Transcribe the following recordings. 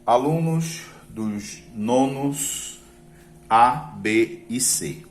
Alunos dos nonos A, B e C.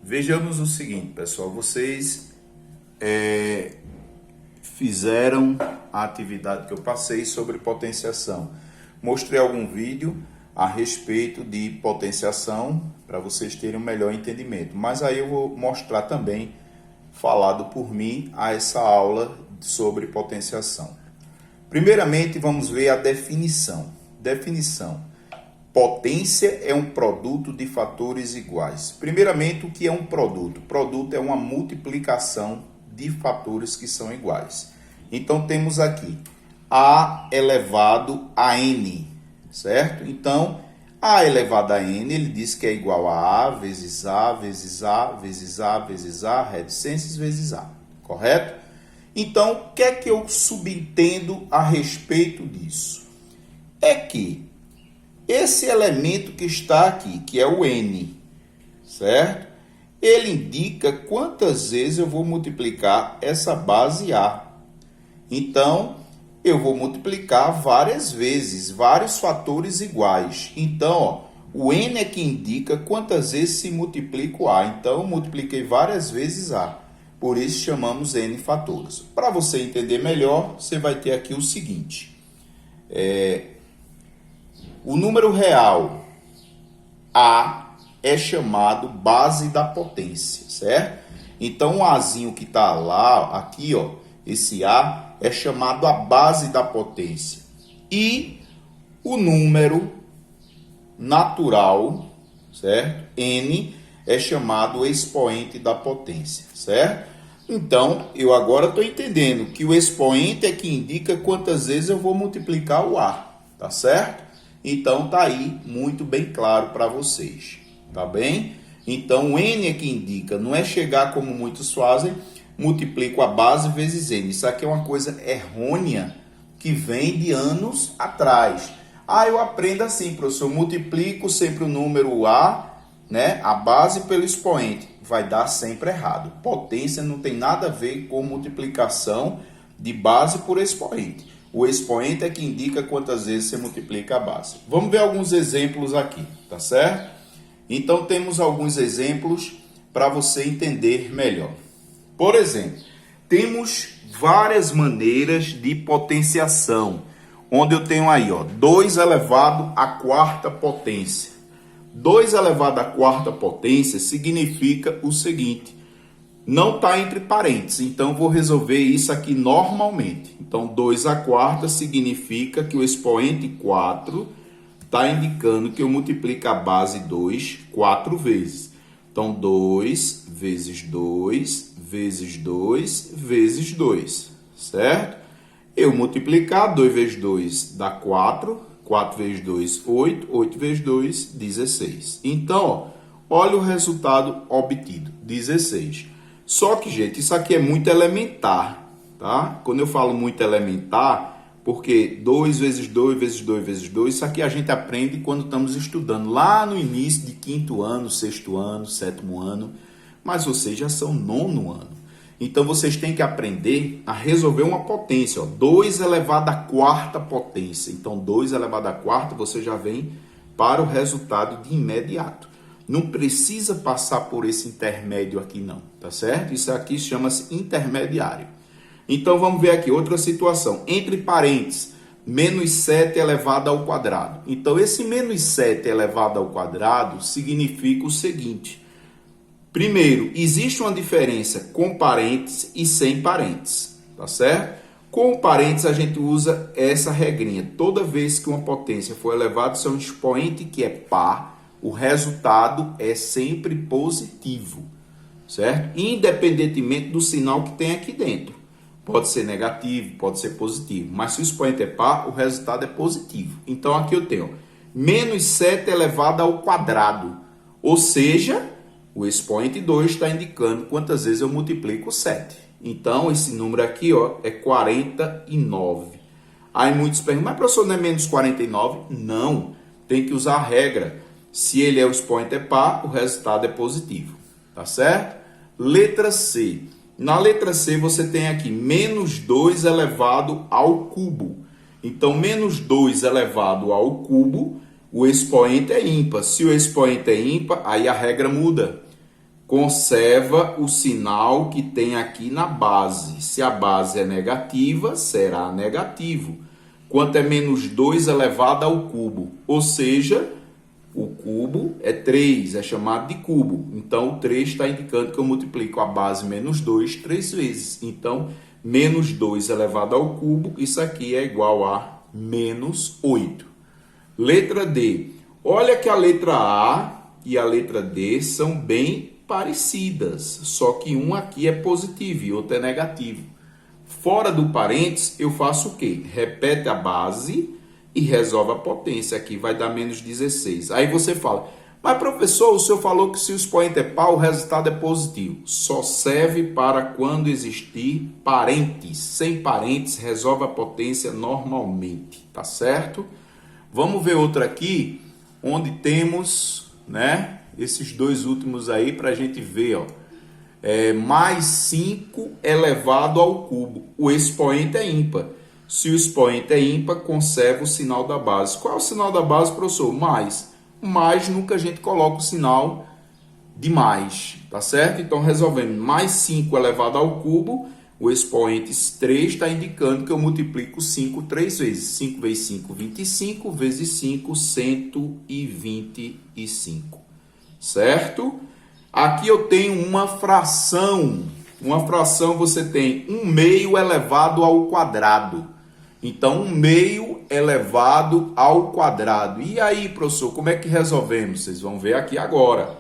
Vejamos o seguinte, pessoal. Vocês fizeram a atividade que eu passei sobre potenciação. Mostrei algum vídeo a respeito de potenciação para vocês terem um melhor entendimento. Mas aí eu vou mostrar também, falado por mim, a essa aula sobre potenciação. Primeiramente, vamos ver a definição. Definição. Potência é um produto de fatores iguais. Primeiramente, o que é um produto? Produto é uma multiplicação de fatores que são iguais. Então, temos aqui A elevado a N, certo? Então, A elevado a N, ele diz que é igual a A vezes A, vezes A, vezes A, vezes A, reticências vezes A, correto? Então, o que é que eu subentendo a respeito disso? É que esse elemento que está aqui, que é o N, certo? Ele indica quantas vezes eu vou multiplicar essa base A. Então, eu vou multiplicar várias vezes, vários fatores iguais. Então, ó, o N é que indica quantas vezes se multiplica o A. Então, eu multipliquei várias vezes A. Por isso, chamamos N fatores. Para você entender melhor, você vai ter aqui o seguinte. O número real A é chamado base da potência, certo? Então, o Azinho que está lá, aqui, ó, esse A é chamado a base da potência. E o número natural, certo? N é chamado expoente da potência, certo? Então, eu agora estou entendendo que o expoente é que indica quantas vezes eu vou multiplicar o A, tá certo? Então, tá aí muito bem claro para vocês, tá bem? Então, o N é que indica, não é chegar como muitos fazem, multiplico a base vezes N. Isso aqui é uma coisa errônea que vem de anos atrás. Eu aprendo assim, professor, multiplico sempre o número A, né, a base pelo expoente. Vai dar sempre errado. Potência não tem nada a ver com multiplicação de base por expoente. O expoente é que indica quantas vezes você multiplica a base. Vamos ver alguns exemplos aqui, tá certo? Então, temos alguns exemplos para você entender melhor. Por exemplo, temos várias maneiras de potenciação, onde eu tenho aí, ó, 2 elevado à quarta potência. 2 elevado à quarta potência significa o seguinte, não está entre parênteses, então vou resolver isso aqui normalmente. Então, 2 à quarta significa que o expoente 4 está indicando que eu multiplico a base 2 4 vezes. Então, 2 vezes 2 vezes 2 vezes 2, certo? Eu multiplicar 2 vezes 2 dá 4, 4 vezes 2, 8, 8 vezes 2, 16. Então, ó, olha o resultado obtido, 16. Só que, gente, isso aqui é muito elementar, tá? Quando eu falo muito elementar, porque 2 vezes 2 vezes 2 vezes 2, isso aqui a gente aprende quando estamos estudando lá no início de 5º ano, 6º ano, 7º ano, mas vocês já são 9º ano. Então, vocês têm que aprender a resolver uma potência, ó, 2 elevado à quarta potência. Então, 2 elevado à quarta, você já vem para o resultado de imediato. Não precisa passar por esse intermédio aqui não, tá certo? Isso aqui chama-se intermediário. Então, vamos ver aqui outra situação. Entre parênteses, menos 7 elevado ao quadrado. Então, esse menos 7 elevado ao quadrado significa o seguinte. Primeiro, existe uma diferença com parênteses e sem parênteses, tá certo? Com parênteses, a gente usa essa regrinha. Toda vez que uma potência for elevada, se é um expoente que é par, o resultado é sempre positivo, certo? Independentemente do sinal que tem aqui dentro. Pode ser negativo, pode ser positivo. Mas se o expoente é par, o resultado é positivo. Então, aqui eu tenho menos 7 elevado ao quadrado. Ou seja, o expoente 2 está indicando quantas vezes eu multiplico 7. Então, esse número aqui, ó, é 49. Aí muitos perguntam, mas professor, não é menos 49? Não, tem que usar a regra. Se ele é o expoente é par, o resultado é positivo. Tá certo? Letra C. Na letra C, você tem aqui menos 2 elevado ao cubo. Então, menos 2 elevado ao cubo, o expoente é ímpar. Se o expoente é ímpar, aí a regra muda. Conserva o sinal que tem aqui na base. Se a base é negativa, será negativo. Quanto é menos 2 elevado ao cubo? Ou seja, o cubo é 3, é chamado de cubo. Então, o 3 está indicando que eu multiplico a base menos 2 3 vezes. Então, menos 2 elevado ao cubo, isso aqui é igual a menos 8. Letra D. Olha que a letra A e a letra D são bem parecidas, só que um aqui é positivo e outro é negativo. Fora do parênteses, eu faço o quê? Repete a base e resolve a potência. Aqui vai dar menos 16. Aí você fala, mas professor, o senhor falou que se o expoente é par, o resultado é positivo. Só serve para quando existir parênteses. Sem parênteses, resolve a potência normalmente, tá certo? Vamos ver outra aqui, onde temos, né, esses dois últimos aí para a gente ver, ó. Mais 5 elevado ao cubo. O expoente é ímpar. Se o expoente é ímpar, conserva o sinal da base. Qual é o sinal da base, professor? Mais. Mais nunca a gente coloca o sinal de mais, tá certo? Então, resolvendo mais 5 elevado ao cubo, o expoente 3 está indicando que eu multiplico 5 3 vezes. 5 vezes 5, 25, vezes 5, 125. Certo? Aqui eu tenho uma fração. Uma fração você tem 1/2 elevado ao quadrado. Então, 1/2 elevado ao quadrado. E aí, professor, como é que resolvemos? Vocês vão ver aqui agora.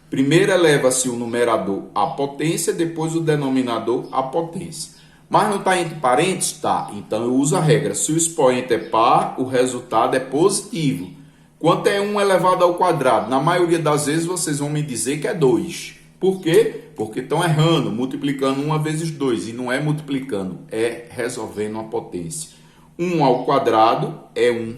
Primeiro eleva-se o numerador à potência, depois o denominador à potência. Mas não está entre parênteses? Tá. Então, eu uso a regra. Se o expoente é par, o resultado é positivo. Quanto é 1 elevado ao quadrado? Na maioria das vezes, vocês vão me dizer que é 2. Por quê? Porque estão errando, multiplicando 1 vezes 2. E não é multiplicando, é resolvendo a potência. 1 ao quadrado é 1.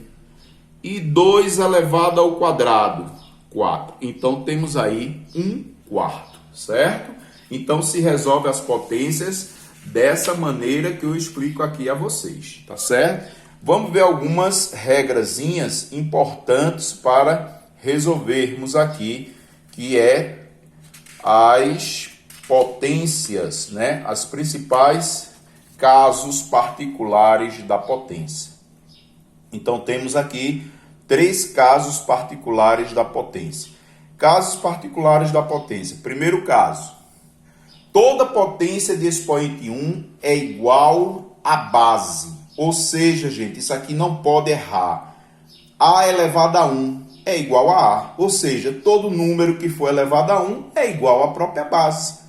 E 2 elevado ao quadrado, 4. Então, temos aí 1/4, certo? Então, se resolve as potências dessa maneira que eu explico aqui a vocês, tá certo? Vamos ver algumas regrazinhas importantes para resolvermos aqui, que é as potências, né? As principais casos particulares da potência. Então, temos aqui 3 casos particulares da potência. Casos particulares da potência. Primeiro caso. Toda potência de expoente 1 é igual à base. Ou seja, gente, isso aqui não pode errar. A elevado a 1 é igual a A. Ou seja, todo número que for elevado a 1 é igual à própria base.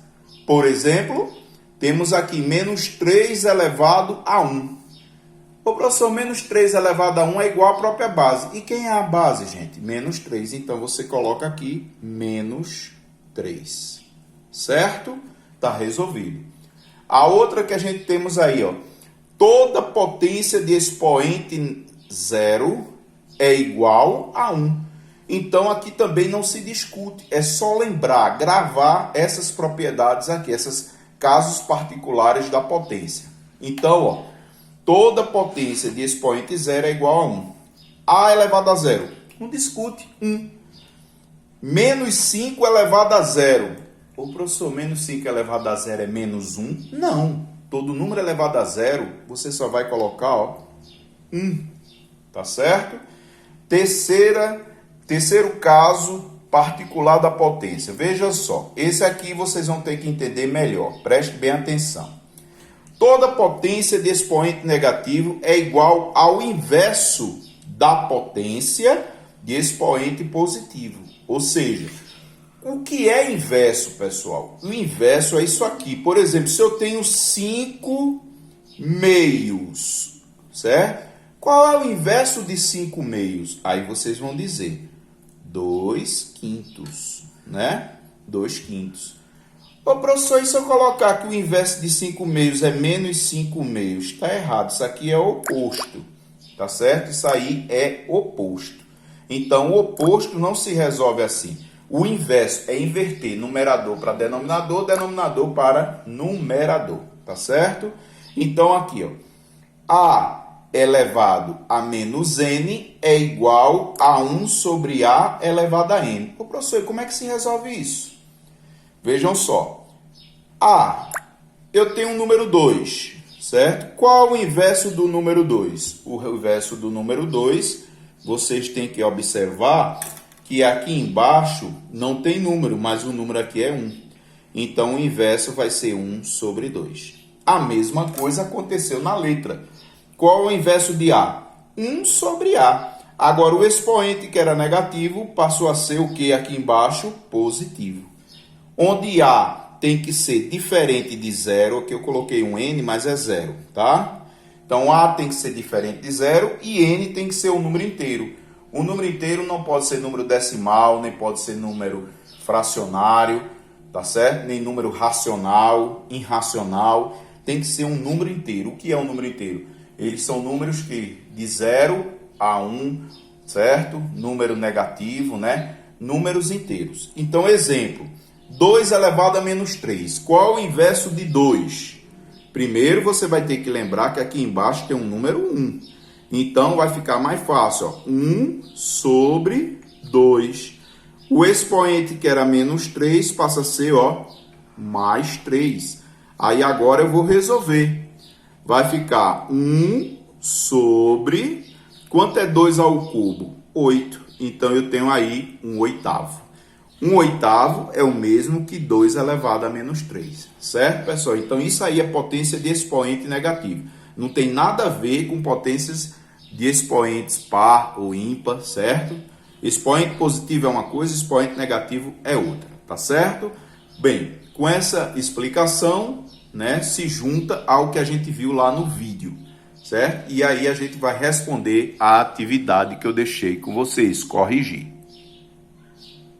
Por exemplo, temos aqui menos 3 elevado a 1. Ô, professor, menos 3 elevado a 1 é igual à própria base. E quem é a base, gente? Menos 3. Então, você coloca aqui menos 3. Certo? Está resolvido. A outra que a gente temos aí, ó. Toda potência de expoente 0 é igual a 1. Então, aqui também não se discute. É só lembrar, gravar essas propriedades aqui, esses casos particulares da potência. Então, ó, toda potência de expoente 0 é igual a 1. A elevado a 0. Não discute. 1. Menos 5 elevado a 0. Ô, professor, menos 5 elevado a 0 é menos 1? Não. Todo número elevado a 0, você só vai colocar, ó, 1. Tá certo? Terceiro caso particular da potência. Veja só. Esse aqui vocês vão ter que entender melhor. Preste bem atenção. Toda potência de expoente negativo é igual ao inverso da potência de expoente positivo. Ou seja, o que é inverso, pessoal? O inverso é isso aqui. Por exemplo, se eu tenho 5 meios, certo? Qual é o inverso de 5 meios? Aí vocês vão dizer 2 quintos, né? 2 quintos. Ô, professor, e se eu colocar que o inverso de 5 meios é menos 5 meios? Está errado, isso aqui é oposto, tá certo? Isso aí é oposto. Então, o oposto não se resolve assim. O inverso é inverter numerador para denominador, denominador para numerador, tá certo? Então, aqui, ó, A elevado a menos n é igual a 1 sobre a elevado a n. Ô, professor, como é que se resolve isso? Vejam só. Eu tenho um número 2, certo? Qual o inverso do número 2? O inverso do número 2, vocês têm que observar que aqui embaixo não tem número, mas o número aqui é 1. Então, o inverso vai ser 1 sobre 2. A mesma coisa aconteceu na letra. Qual é o inverso de A? 1 sobre A. Agora, o expoente que era negativo passou a ser o que aqui embaixo? Positivo. Onde A tem que ser diferente de zero, aqui eu coloquei um N, mas é zero, tá? Então, A tem que ser diferente de zero e N tem que ser um número inteiro. O número inteiro não pode ser número decimal, nem pode ser número fracionário, tá certo? Nem número racional, irracional. Tem que ser um número inteiro. O que é um número inteiro? Eles são números que de 0 a 1, certo? Número negativo, né? Números inteiros. Então, exemplo, 2 elevado a menos 3. Qual o inverso de 2? Primeiro, você vai ter que lembrar que aqui embaixo tem um número 1. Então, vai ficar mais fácil, ó. 1 sobre 2. O expoente, que era menos 3, passa a ser, ó, mais 3. Aí, agora eu vou resolver. Vai ficar 1 sobre... Quanto é 2 ao cubo? 8. Então, eu tenho aí 1/8. 1/8 é o mesmo que 2 elevado a menos 3. Certo, pessoal? Então, isso aí é potência de expoente negativo. Não tem nada a ver com potências de expoentes par ou ímpar, certo? Expoente positivo é uma coisa, expoente negativo é outra, tá certo? Bem, com essa explicação, né, se junta ao que a gente viu lá no vídeo, certo? E aí a gente vai responder a atividade que eu deixei com vocês, corrigir.